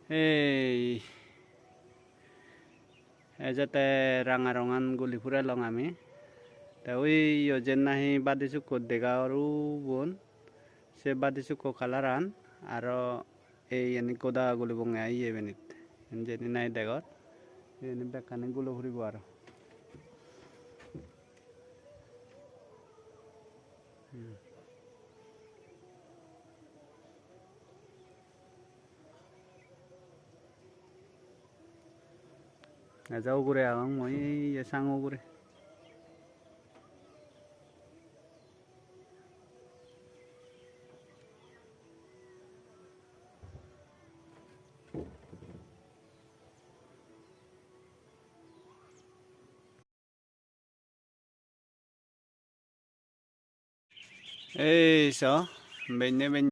এই এজাতে ৰাঙা ৰঙান গুলি ফুৰাই লং আমি তা ওই যেন নাহি বাদিছু কদ্দেগা আৰু বোন সে বাদিছু কো কালারান আর এই এনি কোদা গুলি বঙে আই এবেনিত যেনি নাই দেগর এনি বেকানি গুলো ফুরিব আর যাও ঘুরে আগাম মই সাঙো ঘুরে এই স বেনে